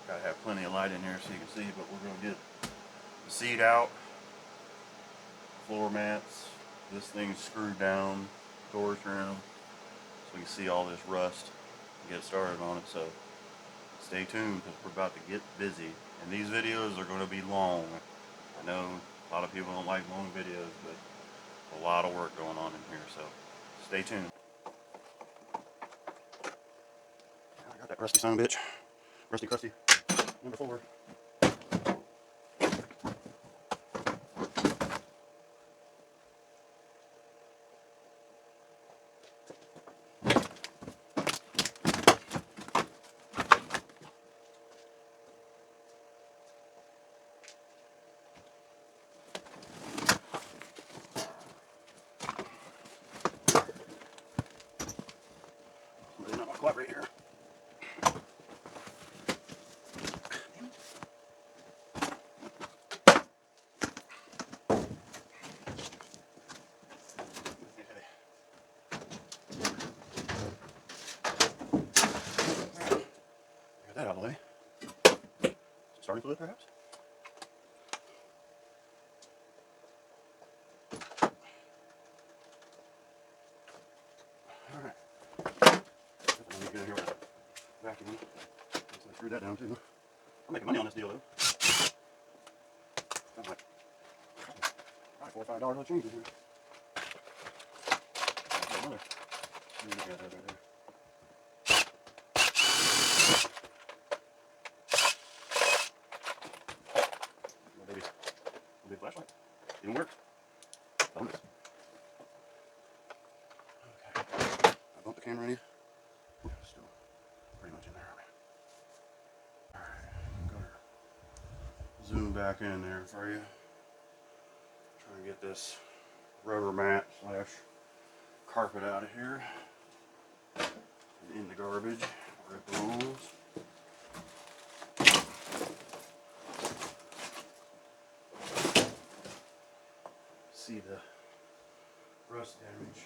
Gotta have plenty of light in here so you can see, but we're gonna get the seat out, floor mats, this thing's screwed down, door trim, so we can see all this rust and get started on it. So stay tuned because we're about to get busy. And these videos are going to be long. I know a lot of people don't like long videos, but a lot of work going on in here, so stay tuned. I got that rusty son of a bitch. Rusty crusty. Number 4. Somebody not want to collaborate here. Get that out of the way. Starting fluid, perhaps? Alright. Let me get in here with a vacuum. I screwed that down too. I'm making money on this deal though. I'm like, probably $4 or $5 change in here. Baby, big flashlight. Didn't work. Bonus. Okay. I bumped the camera in you. Still pretty much in there. Alright. I'm gonna zoom back in there for you. Try and get this rubber mat slash carpet out of here and in the garbage where it belongs. See the rust damage.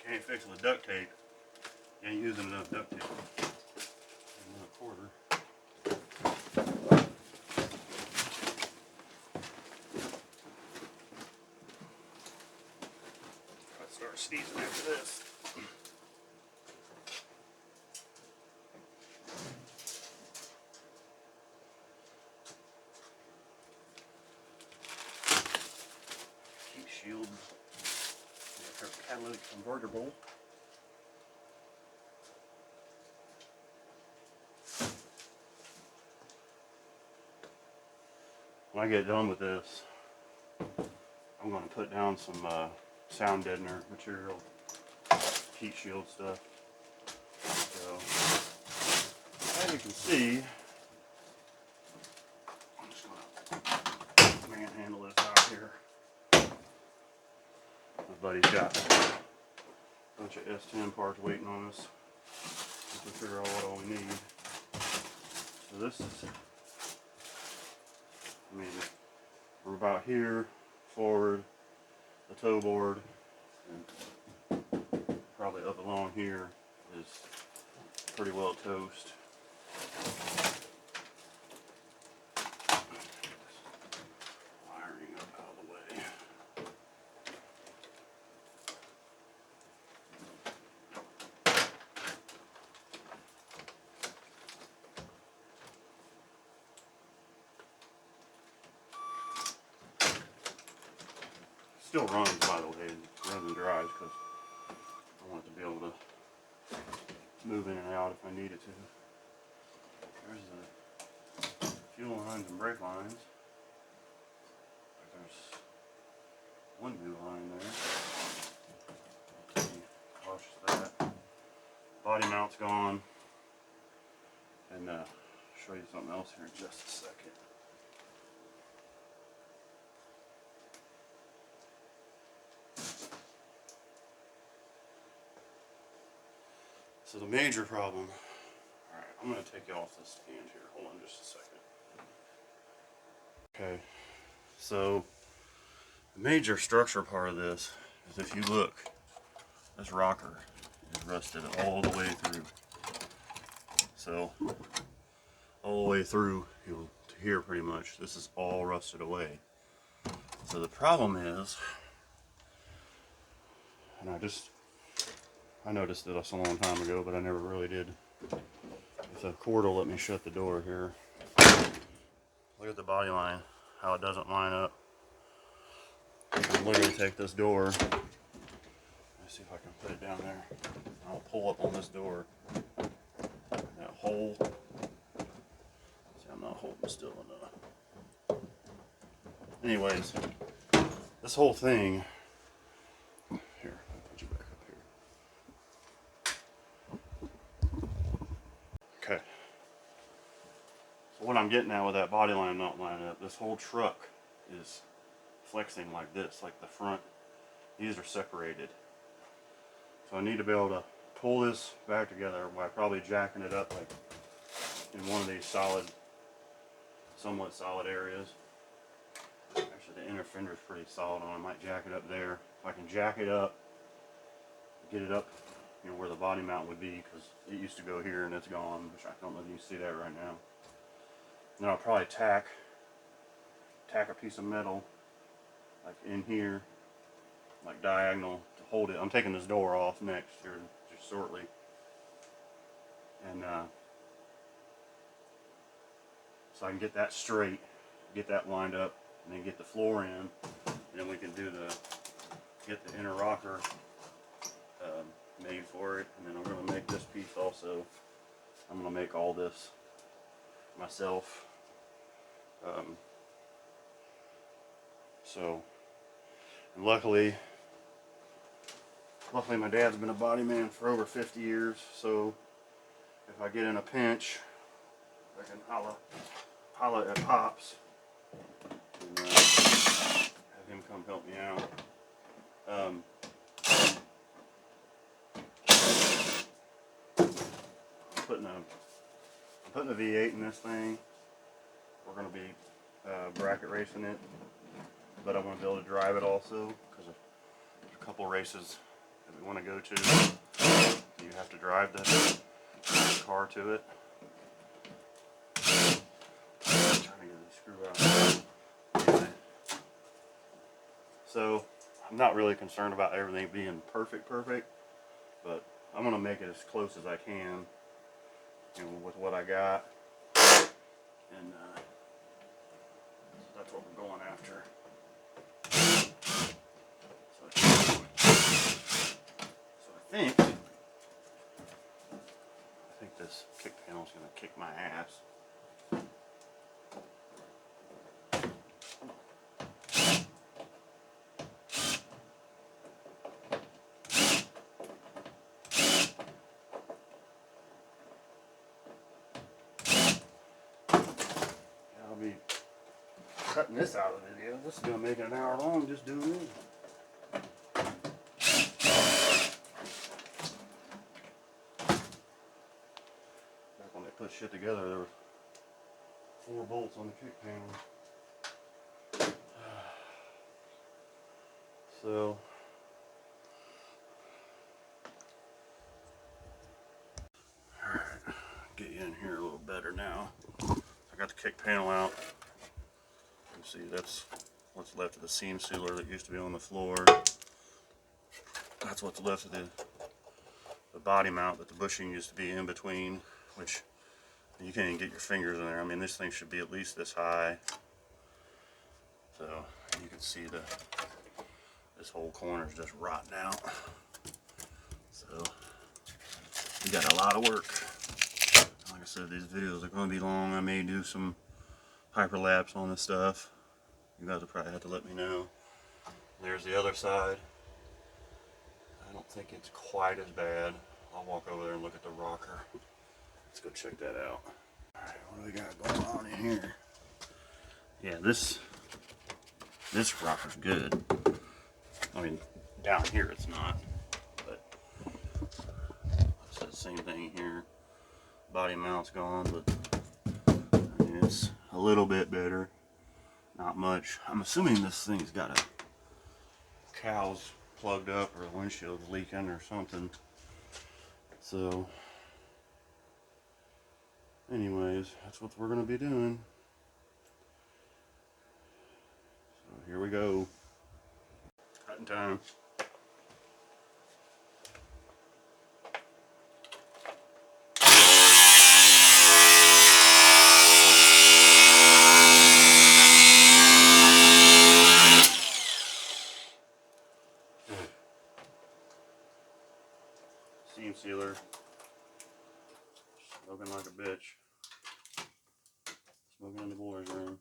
Can't fix with duct tape. You ain't using enough duct tape. Another quarter. Let's start sneezing after this. Heat shield. Catalytic converter bolt. When I get done with this, I'm going to put down some sound deadener material, heat shield stuff. So, as you can see, I'm just going to manhandle this out here. My buddy's got a bunch of S10 parts waiting on us to figure out what all we need. So this is, I mean, we're about here, forward, the toe board, and probably up along here is pretty well toast. Wiring up out of the way. Still runs, by the way, it runs and dries because I want it to be able to move in and out if I needed to. There's the fuel lines and brake lines. There's one new line there. Be cautious of that. Body mount's gone. And show you something else here in just a second. So the major problem, alright, I'm going to take you off this stand here, hold on just a second. Okay, so the major structure part of this is, if you look, this rocker is rusted all the way through. So all the way through, you know, to here pretty much, this is all rusted away. So the problem is, and I noticed this a long time ago, but I never really did. If the cord will let me shut the door here. Look at the body line, how it doesn't line up. I can literally take this door. Let's see if I can put it down there. I'll pull up on this door. That hole. See, I'm not holding still enough. Anyways, this whole thing. Here, I'll put you back up here. Okay. So what I'm getting at with that body line not lining up, this whole truck is flexing like this, like the front. These are separated. So I need to be able to pull this back together by probably jacking it up like in one of these solid, somewhat solid areas. Actually, the inner fender is pretty solid on it. I might jack it up there. If I can jack it up, get it up, you know, where the body mount would be, because it used to go here and it's gone, which I don't know if you can see that right now. Then I'll probably tack a piece of metal like in here, like diagonal, to hold it. I'm taking this door off next here just shortly, and so I can get that straight, get that lined up, and then get the floor in, and then we can get the inner rocker made for it. And then I'm going to make this piece also. I'm going to make all this myself. And luckily my dad's been a body man for over 50 years, so if I get in a pinch, I can holla at Pops and have him come help me out. I'm putting a V8 in this thing. We're going to be bracket racing it, but I want to be able to drive it also, because there's a couple races that we want to go to. You have to drive the car to it. I'm trying to get the screw out. Anyway. So I'm not really concerned about everything being perfect, but I'm going to make it as close as I can, you know, with what I got, and that's what we're going after. So I think this kick panel is going to kick my ass. I'll be cutting this out of the video. This is going to make it an hour long just doing this. Back when they put shit together, there were 4 bolts on the kick panel. So alright, get you in here a little better now. I got the kick panel out. You can see that's what's left of the seam sealer that used to be on the floor. That's what's left of the body mount that the bushing used to be in between, which you can't even get your fingers in there. I mean, this thing should be at least this high. So you can see this whole corner is just rotting out. So we got a lot of work. Like I said, these videos are going to be long. I may do some hyperlapse on this stuff. You guys will probably have to let me know. There's the other side. I don't think it's quite as bad. I'll walk over there and look at the rocker. Let's go check that out. Alright, what do we got going on in here? Yeah, this rocker's good. I mean, down here it's not, but it's the same thing here. Body mount's gone, but I mean, it's a little bit better. Not much. I'm assuming this thing's got a cow's plugged up or the windshield's leaking or something. So, anyways, that's what we're going to be doing. So here we go. Cutting time. Seam sealer. Smoking like a bitch. Smoking in the boiler's room.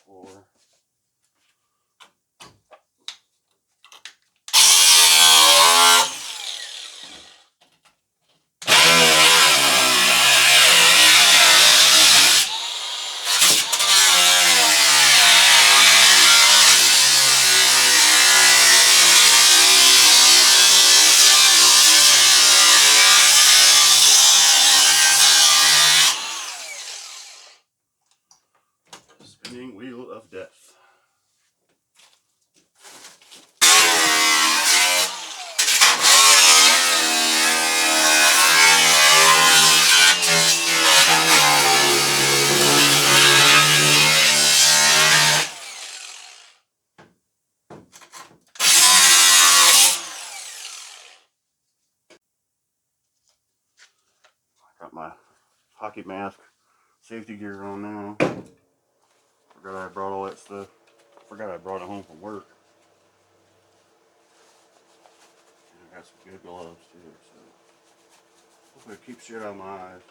Floor. Spinning wheel of death. Got my hockey mask, safety gear on now. Forgot I brought all that stuff. Forgot I brought it home from work. And I got some good gloves too, so hopefully it keeps shit out of my eyes.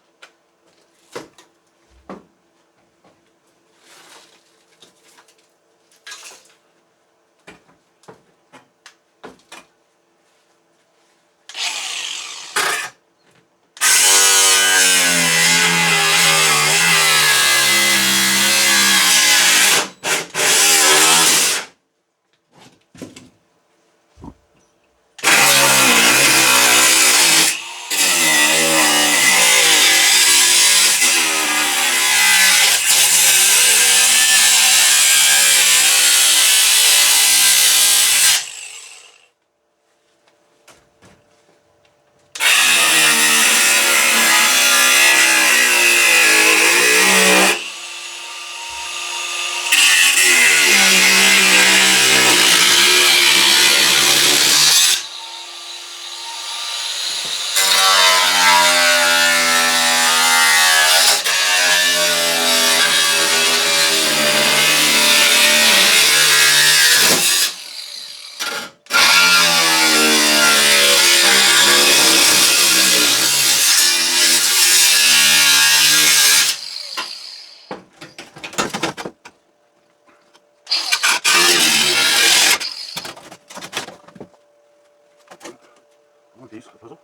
One piece of the puzzle.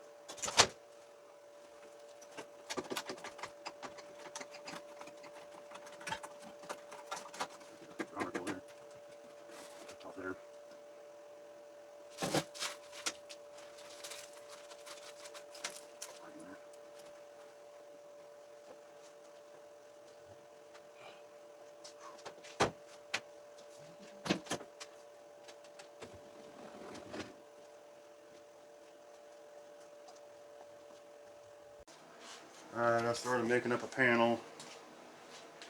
Alright, I started making up a panel,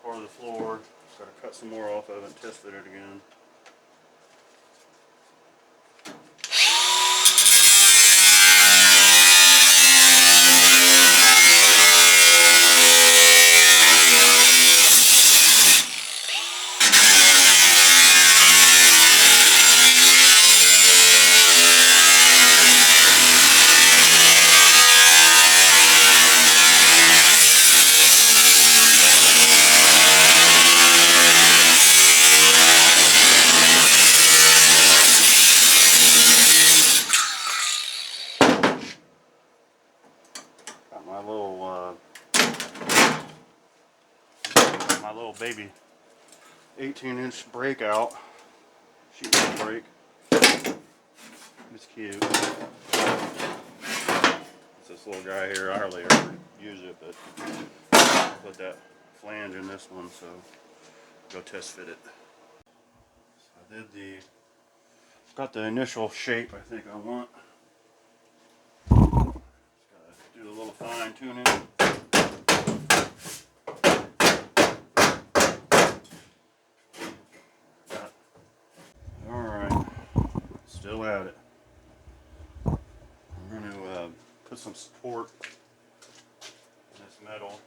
part of the floor. Got to cut some more off of it and test fit it again. My little baby 18-inch breakout sheet metal brake. It's cute. It's a this little guy here. I hardly ever use it, but put that flange in this one, so go test fit it. So I did got the initial shape I think I want. Just gotta do a little fine tuning. Alright, still at it. I'm going to put some support in this metal.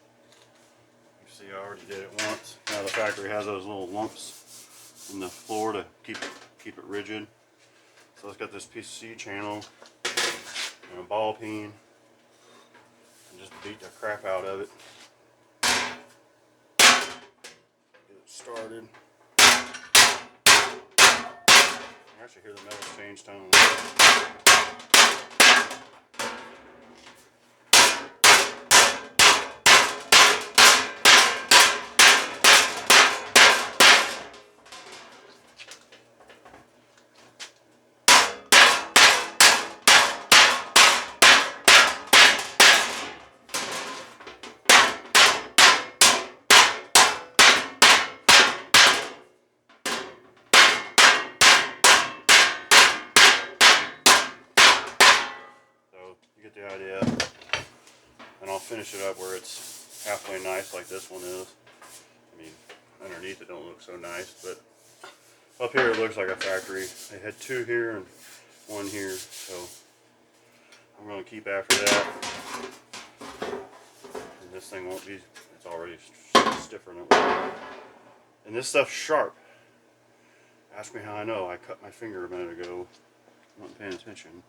You see I already did it once. Now the factory has those little lumps in the floor to keep it rigid. So it's got this piece of C-channel and a ball peen, and just beat the crap out of it. Get it started. You actually hear the metal change tone. You get the idea, and I'll finish it up where it's halfway nice like this one is. I mean, underneath it don't look so nice, but up here it looks like a factory. They had 2 here and 1 here, so I'm going to keep after that. And this thing won't be, it's already stiffer than it was. And this stuff's sharp. Ask me how I know. I cut my finger a minute ago. I'm not paying attention.